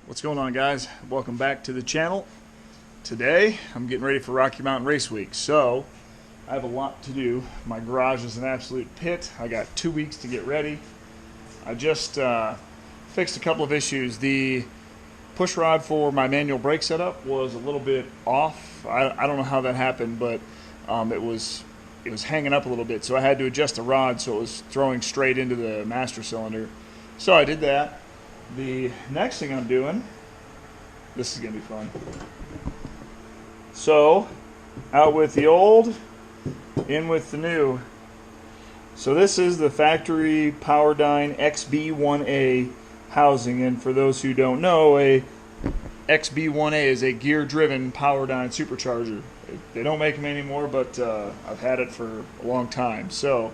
What's going on, guys? Welcome back to the channel. Today I'm getting ready for Rocky Mountain Race Week, so I have a lot to do. My garage is an absolute pit. I got 2 weeks to get ready. I just fixed a couple of issues. The push rod for my manual brake setup was a little bit off. I don't know how that happened, but it was hanging up a little bit, so I had to adjust the rod so it was throwing straight into the master cylinder. So I did that. The next thing I'm doing, this is going to be fun. So, out with the old, in with the new. So this is the factory Powerdyne XB1A housing, and for those who don't know, a XB1A is a gear-driven Powerdyne supercharger. They don't make them anymore, but I've had it for a long time. So,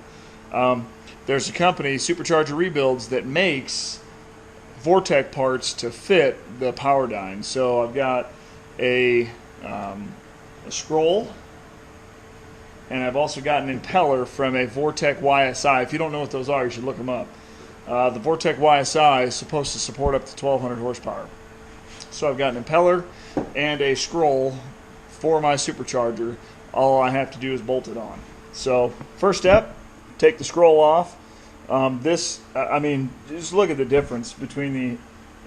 there's a company, Supercharger Rebuilds, that makes Vortec parts to fit the Powerdyne. So I've got a scroll, and I've also got an impeller from a Vortec YSI. If you don't know what those are, you should look them up. The Vortec YSI is supposed to support up to 1200 horsepower. So I've got an impeller and a scroll for my supercharger. All I have to do is bolt it on. So first step, take the scroll off. Just look at the difference between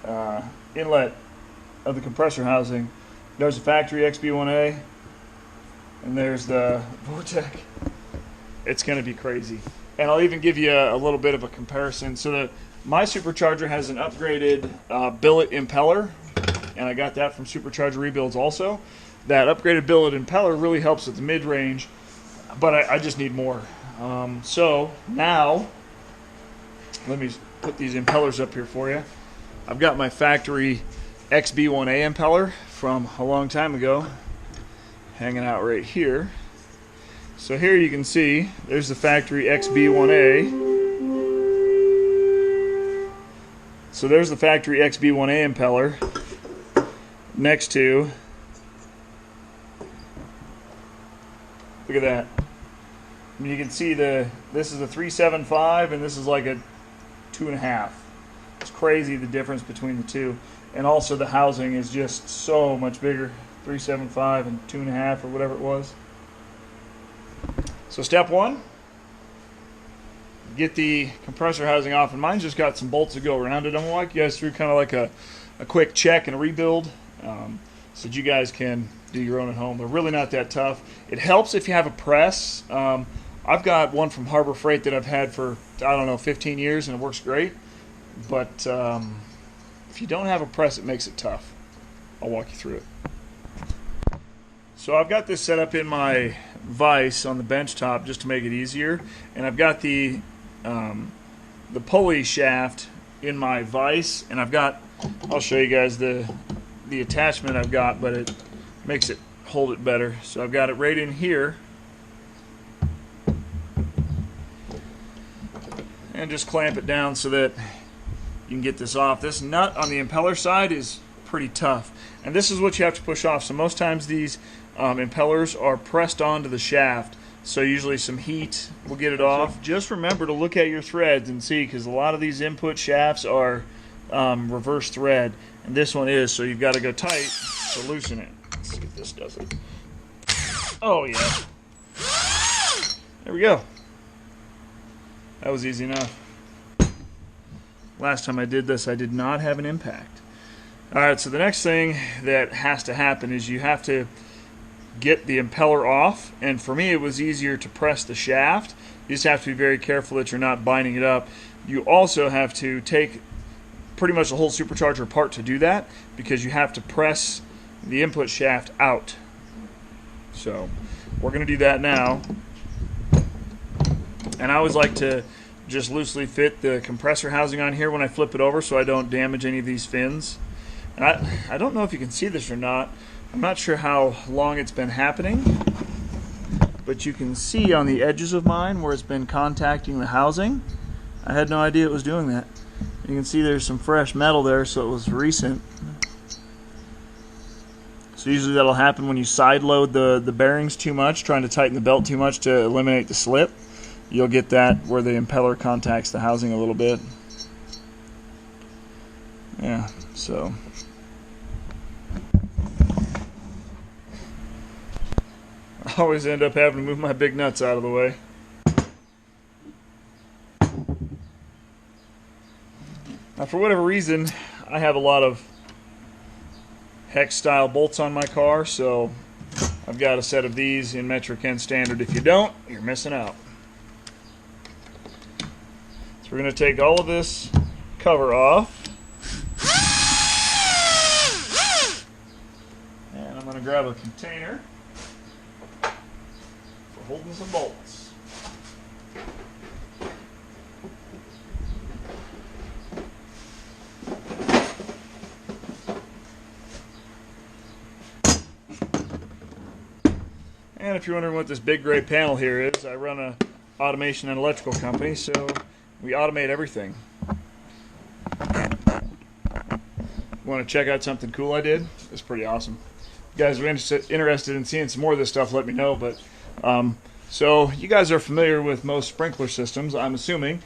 the inlet of the compressor housing. There's the factory XB1A, and there's the Vortec. It's going to be crazy. And I'll even give you a little bit of a comparison. So my supercharger has an upgraded billet impeller, and I got that from Supercharger Rebuilds also. That upgraded billet impeller really helps with the mid-range, but I just need more. So now, let me put these impellers up here for you. I've got my factory XB1A impeller from a long time ago hanging out right here. So here you can see there's the factory XB1A. So there's the factory XB1A impeller next to, look at that. I mean, you can see this is a 375 and this is like a 2.5. It's crazy the difference between the two, and also the housing is just so much bigger. 375 and 2.5 or whatever it was. So step one, get the compressor housing off, and mine's just got some bolts that go around it. I'm gonna walk you guys through kind of like a quick check and a rebuild, so that you guys can do your own at home. They're really not that tough. It helps if you have a press. I've got one from Harbor Freight that I've had for, I don't know, 15 years, and it works great. But if you don't have a press, it makes it tough. I'll walk you through it. So I've got this set up in my vise on the bench top just to make it easier, and I've got the pulley shaft in my vise, and I'll show you guys the attachment I've got, but it makes it hold it better. So I've got it right in here. And just clamp it down so that you can get this off. This nut on the impeller side is pretty tough, and this is what you have to push off. So most times these impellers are pressed onto the shaft, so usually some heat will get it off. So just remember to look at your threads and see, because a lot of these input shafts are reverse thread, and this one is, so you've got to go tight to loosen it. Let's see if this does it. Oh yeah, there we go. That was easy enough. Last time I did this, I did not have an impact. Alright, so the next thing that has to happen is you have to get the impeller off, and for me it was easier to press the shaft. You just have to be very careful that you're not binding it up. You also have to take pretty much the whole supercharger apart to do that, because you have to press the input shaft out. So we're going to do that now. And I always like to just loosely fit the compressor housing on here when I flip it over so I don't damage any of these fins. And I don't know if you can see this or not. I'm not sure how long it's been happening, but you can see on the edges of mine where it's been contacting the housing. I had no idea it was doing that. You can see there's some fresh metal there, so it was recent. So usually that'll happen when you side load the bearings too much, trying to tighten the belt too much to eliminate the slip. You'll get that where the impeller contacts the housing a little bit. Yeah, so always end up having to move my big nuts out of the way. Now, for whatever reason, I have a lot of hex style bolts on my car, so I've got a set of these in metric and standard. If you don't, you're missing out. So we're going to take all of this cover off. And I'm going to grab a container for holding some bolts. And if you're wondering what this big gray panel here is, I run a automation and electrical company, so we automate everything. Want to check out something cool I did? It's pretty awesome. If you guys are interested in seeing some more of this stuff, let me know. But so you guys are familiar with most sprinkler systems, I'm assuming.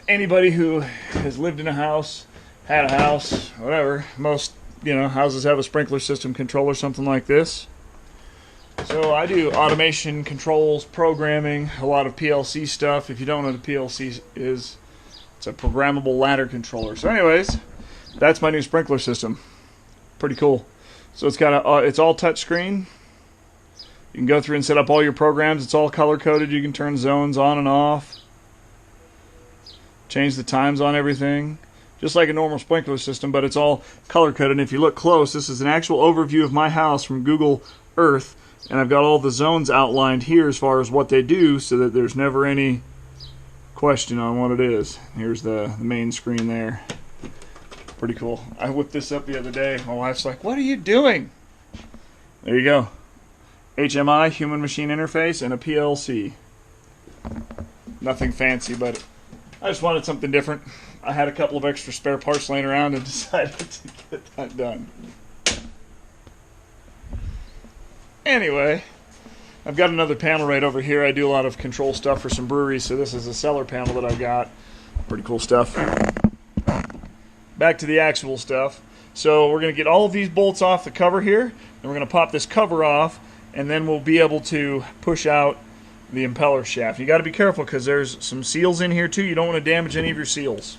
Anybody who has lived in a house, had a house, whatever, most houses have a sprinkler system controller, something like this. So I do automation, controls, programming, a lot of PLC stuff. If you don't know what a PLC is, it's a programmable ladder controller. So anyways, that's my new sprinkler system. Pretty cool. So it's got it's all touch screen. You can go through and set up all your programs. It's all color coded. You can turn zones on and off. Change the times on everything. Just like a normal sprinkler system, but it's all color coded. And if you look close, this is an actual overview of my house from Google Earth. And I've got all the zones outlined here as far as what they do, so that there's never any question on what it is. Here's the main screen there. Pretty cool. I whipped this up the other day. My wife's like, "What are you doing?" There you go. HMI, human machine interface, and a PLC. Nothing fancy, but I just wanted something different. I had a couple of extra spare parts laying around and decided to get that done. Anyway, I've got another panel right over here. I do a lot of control stuff for some breweries, so this is a cellar panel that I've got. Pretty cool stuff. Back to the actual stuff. So we're going to get all of these bolts off the cover here, and we're going to pop this cover off, and then we'll be able to push out the impeller shaft. You got to be careful because there's some seals in here too. You don't want to damage any of your seals.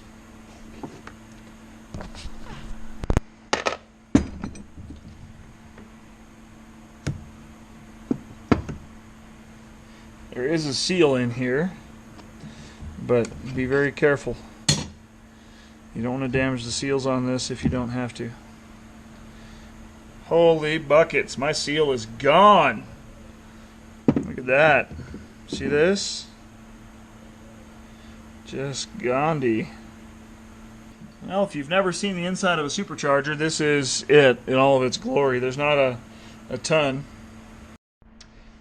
There is a seal in here, but be very careful. You don't want to damage the seals on this if you don't have to. Holy buckets, my seal is gone. Look at that. See this? Just Gandhi. Well, if you've never seen the inside of a supercharger, this is it in all of its glory. There's not a ton.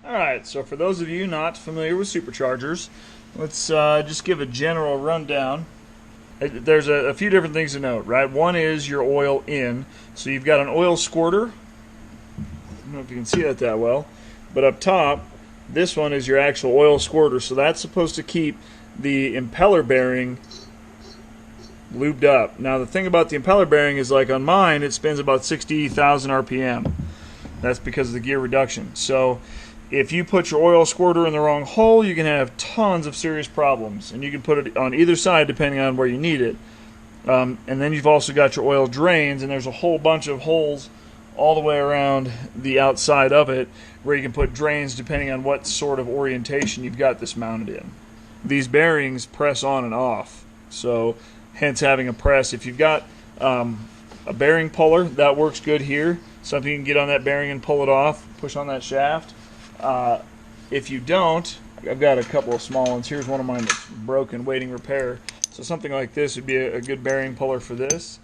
Alright, so for those of you not familiar with superchargers, let's just give a general rundown. There's a few different things to note, right? One is your oil in. So you've got an oil squirter. I don't know if you can see that well. But up top, this one is your actual oil squirter. So that's supposed to keep the impeller bearing lubed up. Now the thing about the impeller bearing is, like on mine, it spins about 60,000 RPM. That's because of the gear reduction. So if you put your oil squirter in the wrong hole, you can have tons of serious problems. And you can put it on either side depending on where you need it. And then you've also got your oil drains, and there's a whole bunch of holes all the way around the outside of it where you can put drains depending on what sort of orientation you've got this mounted in. These bearings press on and off, so hence having a press. If you've got a bearing puller, that works good here. Something you can get on that bearing and pull it off, push on that shaft. If you don't, I've got a couple of small ones. Here's one of mine that's broken, waiting repair. So something like this would be a good bearing puller for this.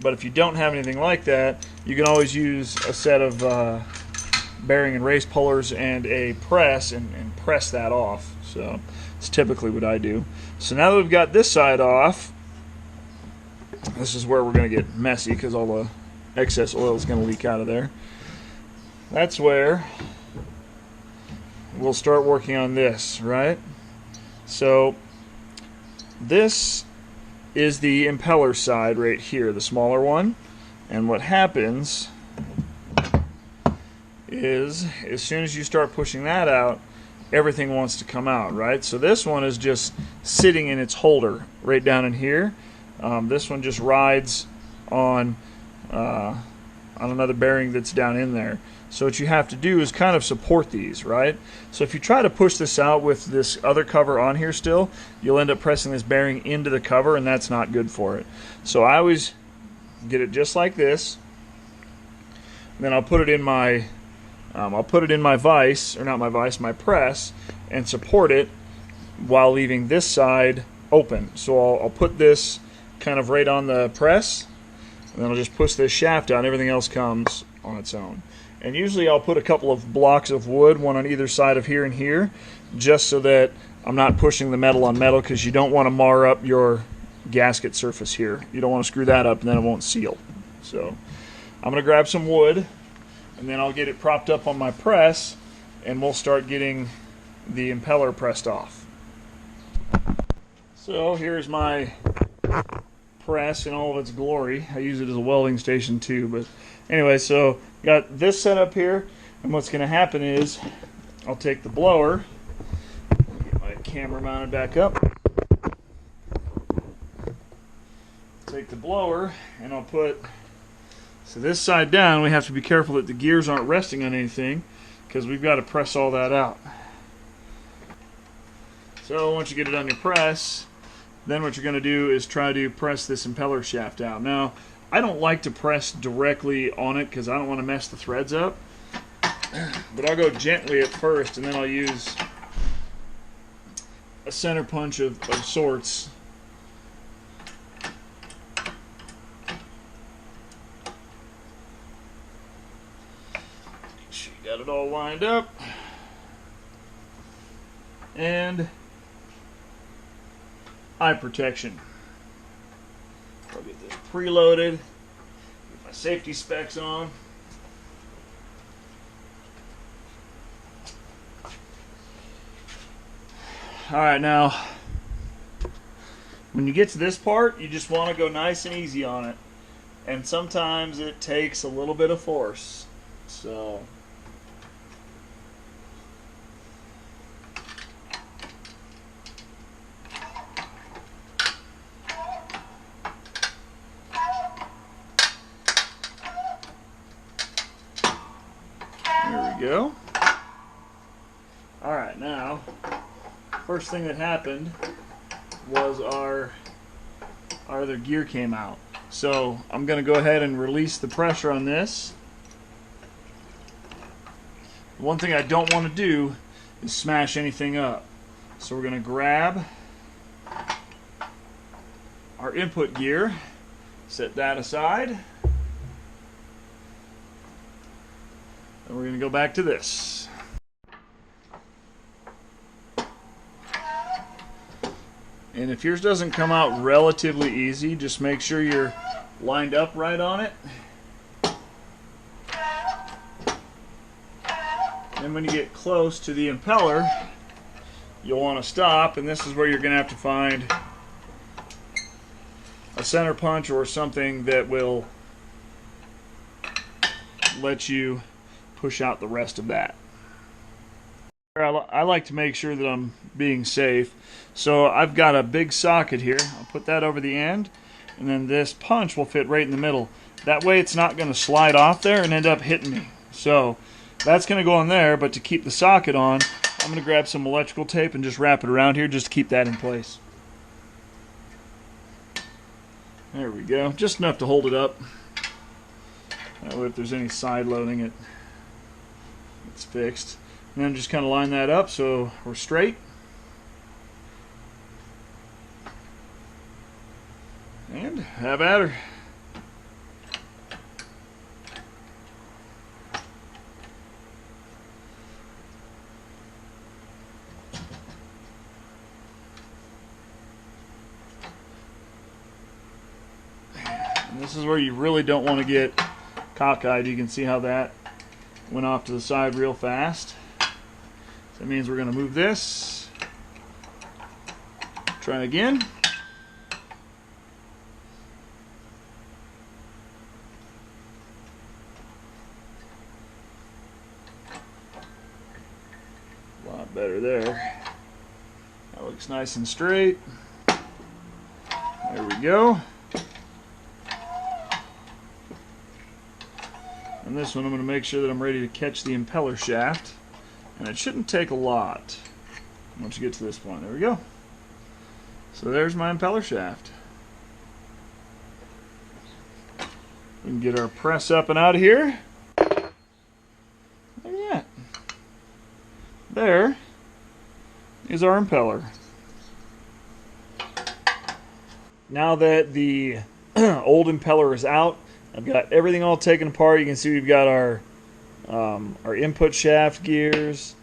But if you don't have anything like that, you can always use a set of bearing and race pullers and a press and press that off. So it's typically what I do. So now that we've got this side off, this is where we're going to get messy because all the excess oil is going to leak out of there. That's where we'll start working on this, right? So this is the impeller side right here, the smaller one. And what happens is as soon as you start pushing that out, everything wants to come out, right? So this one is just sitting in its holder right down in here. This one just rides on another bearing that's down in there. So what you have to do is kind of support these, right? So if you try to push this out with this other cover on here still, you'll end up pressing this bearing into the cover, and that's not good for it. So I always get it just like this. And then I'll put it in my vise, or not my vise, my press, and support it while leaving this side open. So I'll put this kind of right on the press, and then I'll just push this shaft out, and everything else comes on its own. And usually I'll put a couple of blocks of wood, one on either side of here and here, just so that I'm not pushing the metal on metal, because you don't want to mar up your gasket surface here. You don't want to screw that up, and then it won't seal. So I'm going to grab some wood, and then I'll get it propped up on my press, and we'll start getting the impeller pressed off. So here's my press in all of its glory. I use it as a welding station too, but anyway, so got this set up here, and what's going to happen is I'll take the blower, get my camera mounted back up, take the blower, and I'll put, so this side down, we have to be careful that the gears aren't resting on anything, because we've got to press all that out. So once you get it on your press, then what you're going to do is try to press this impeller shaft out. Now, I don't like to press directly on it because I don't want to mess the threads up, but I'll go gently at first, and then I'll use a center punch of sorts. Got it all lined up, and eye protection. I'll get this preloaded, get my safety specs on. Alright, now when you get to this part, you just want to go nice and easy on it, and sometimes it takes a little bit of force. So there we go. Alright, now, first thing that happened was our other gear came out. So I'm going to go ahead and release the pressure on this. One thing I don't want to do is smash anything up. So we're going to grab our input gear, set that aside, and we're going to go back to this. And if yours doesn't come out relatively easy, just make sure you're lined up right on it. And when you get close to the impeller, you'll want to stop, and this is where you're going to have to find a center punch or something that will let you push out the rest of that. I like to make sure that I'm being safe. So I've got a big socket here. I'll put that over the end, and then this punch will fit right in the middle. That way it's not going to slide off there and end up hitting me. So that's going to go on there, but to keep the socket on, I'm going to grab some electrical tape and just wrap it around here just to keep that in place. There we go. Just enough to hold it up. That way if there's any side loading, it's fixed. And then just kind of line that up so we're straight. And have at her. And this is where you really don't want to get cockeyed. You can see how that went off to the side real fast. So that means we're going to move this. Try again. there. That looks nice and straight. There we go. And this one I'm going to make sure that I'm ready to catch the impeller shaft. And it shouldn't take a lot once you get to this point. There we go. So there's my impeller shaft. We can get our press up and out of here. Look at that. There is our impeller. Now that the old impeller is out, I've got everything all taken apart. You can see we've got our input shaft gears,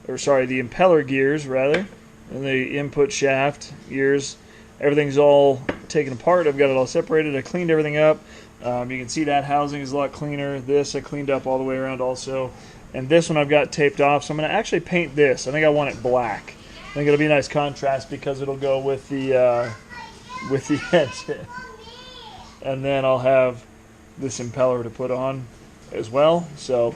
or sorry, the impeller gears rather, and the input shaft gears. Everything's all taken apart. I've got it all separated. I cleaned everything up. You can see that housing is a lot cleaner. This I cleaned up all the way around also. And this one I've got taped off, so I'm going to actually paint this. I think I want it black. I think it'll be a nice contrast because it'll go with the engine. And then I'll have this impeller to put on as well. So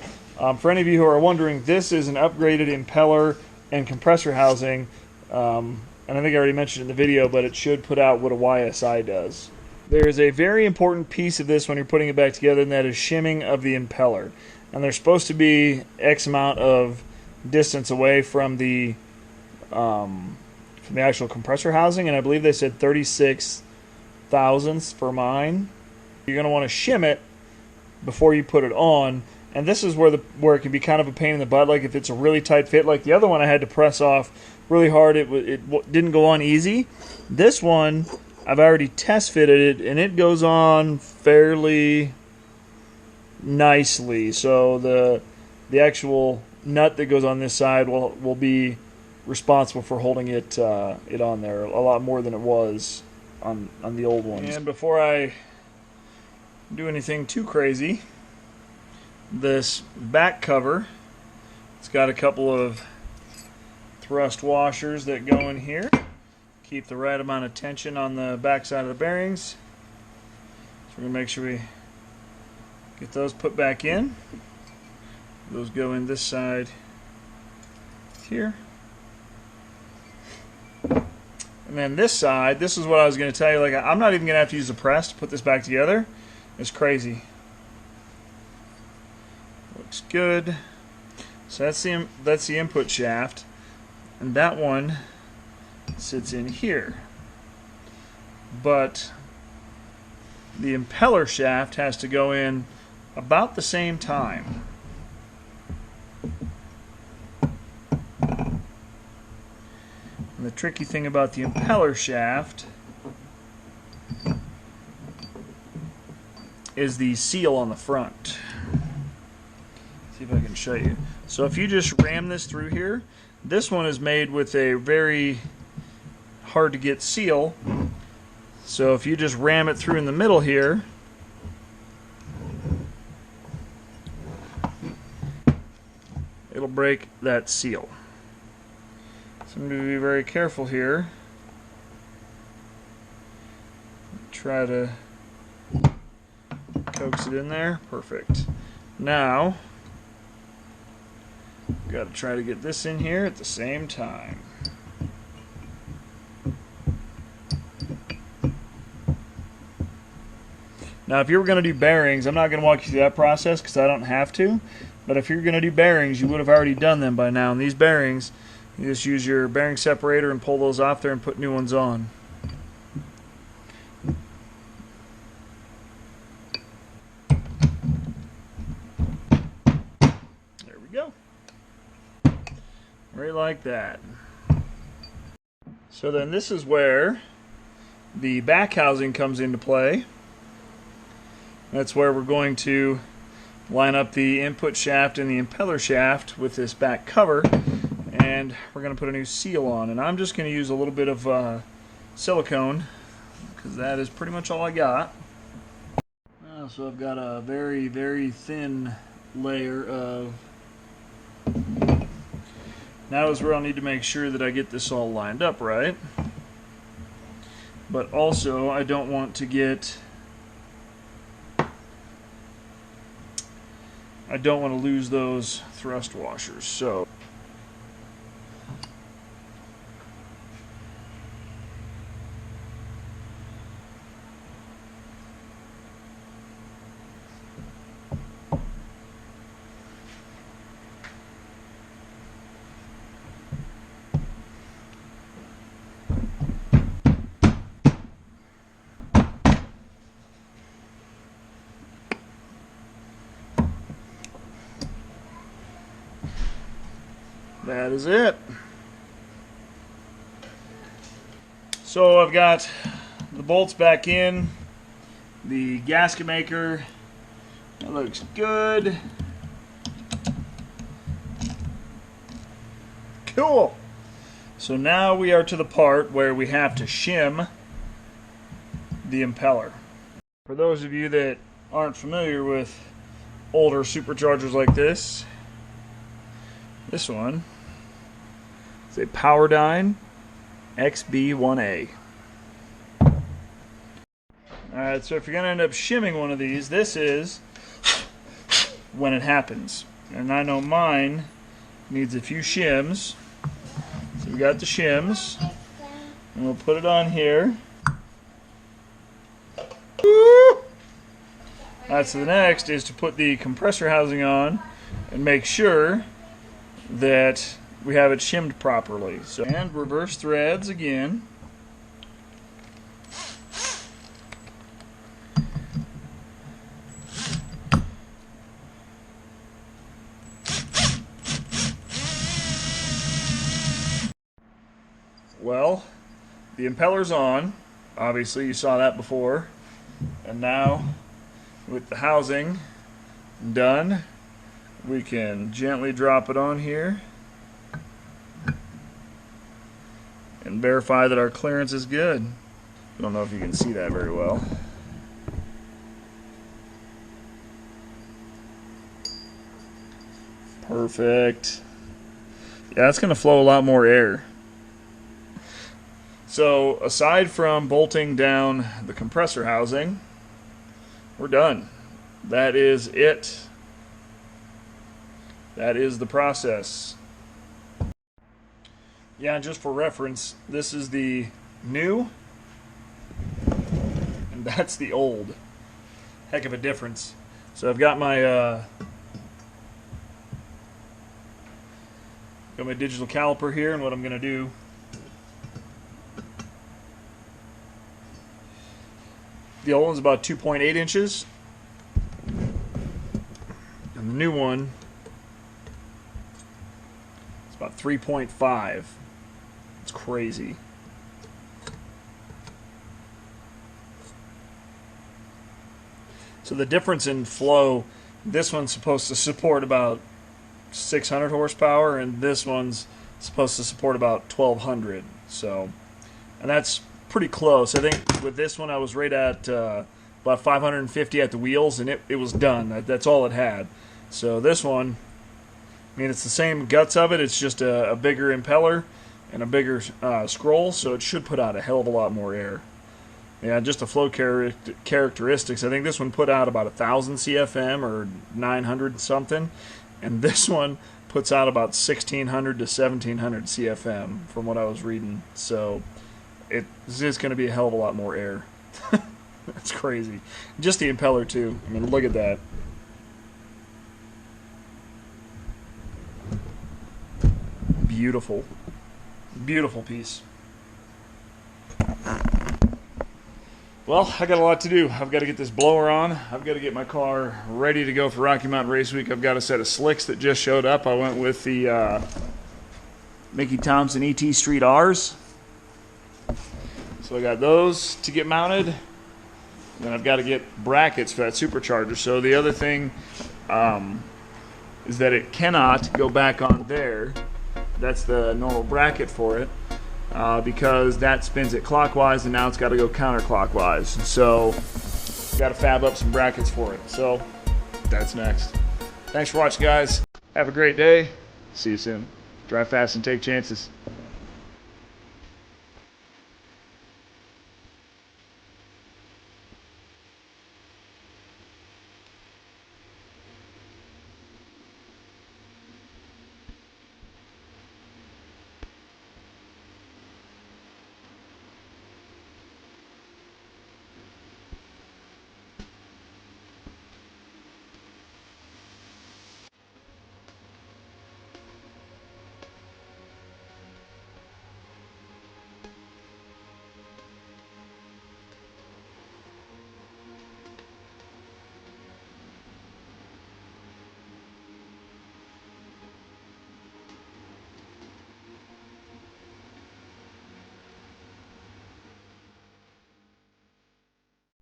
for any of you who are wondering, this is an upgraded impeller and compressor housing. And I think I already mentioned in the video, but it should put out what a YSI does. There is a very important piece of this when you're putting it back together, and that is shimming of the impeller. And they're supposed to be X amount of distance away from the actual compressor housing, and I believe they said 36 thousandths for mine. You're going to want to shim it before you put it on, and this is where it can be kind of a pain in the butt. Like if it's a really tight fit, like the other one I had to press off really hard, it didn't go on easy. This one I've already test fitted it, and it goes on fairly nicely. So the actual nut that goes on this side will be responsible for holding it on there a lot more than it was on the old ones. And before I do anything too crazy, this back cover, it's got a couple of thrust washers that go in here, keep the right amount of tension on the back side of the bearings. So we're going to make sure we get those put back in. Those go in this side here. And then this side, this is what I was going to tell you, like I'm not even going to have to use a press to put this back together. It's crazy. Looks good. So that's the input shaft, and that one sits in here. But the impeller shaft has to go in about the same time. And the tricky thing about the impeller shaft is the seal on the front. See if I can show you. So if you just ram this through here, this one is made with a very hard to get seal. So if you just ram it through in the middle here, it'll break that seal. So I'm going to be very careful here. Try to coax it in there. Perfect. Now, got to try to get this in here at the same time. Now, if you were going to do bearings, I'm not going to walk you through that process because I don't have to. But if you're going to do bearings, you would have already done them by now. And these bearings, you just use your bearing separator and pull those off there and put new ones on. There we go. Right like that. So then this is where the back housing comes into play. That's where we're going to line up the input shaft and the impeller shaft with this back cover, and we're going to put a new seal on. And I'm just going to use a little bit of silicone because that is pretty much all I got. So I've got a very, very thin layer of... Now is where I'll need to make sure that I get this all lined up right. But also I don't want to get... I don't want to lose those thrust washers. So that is it. So I've got the bolts back in, the gasket maker, that looks good. Cool. So now we are to the part where we have to shim the impeller. For those of you that aren't familiar with older superchargers like this one is a Powerdyne XB1A. Alright, so if you're going to end up shimming one of these, this is when it happens. And I know mine needs a few shims. So we got the shims, and we'll put it on here. Alright, so the next is to put the compressor housing on and make sure that we have it shimmed properly. So, and reverse threads again. Well, the impeller's on. Obviously, you saw that before. And now, with the housing done, we can gently drop it on here and verify that our clearance is good. I don't know if you can see that very well. Perfect. Yeah, that's going to flow a lot more air. So aside from bolting down the compressor housing, we're done. That is it. That is the process. Yeah, and just for reference, this is the new, and that's the old. Heck of a difference. So I've got my digital caliper here, and what I'm going to do, the old one's about 2.8 inches, and the new one is about 3.5. It's crazy. So the difference in flow, this one's supposed to support about 600 horsepower, and this one's supposed to support about 1200. So, and that's pretty close. I think with this one I was right at about 550 at the wheels, and it was done. That's all it had. So this one, I mean, it's the same guts of it. It's just a bigger impeller and a bigger scroll, so it should put out a hell of a lot more air. Yeah, just the flow characteristics. I think this one put out about 1,000 CFM or 900 something, and this one puts out about 1,600 to 1,700 CFM from what I was reading. So this is going to be a hell of a lot more air. That's crazy. Just the impeller too. I mean, look at that. Beautiful. Beautiful piece. Well, I got a lot to do. I've got to get this blower on. I've got to get my car ready to go for Rocky Mountain Race Week. I've got a set of slicks that just showed up. I went with the Mickey Thompson ET Street R's. So I got those to get mounted. And then I've got to get brackets for that supercharger. So the other thing is that it cannot go back on there. That's the normal bracket for it. Because that spins it clockwise, and now it's got to go counterclockwise. So, got to fab up some brackets for it. So, that's next. Thanks for watching, guys. Have a great day. See you soon. Drive fast and take chances.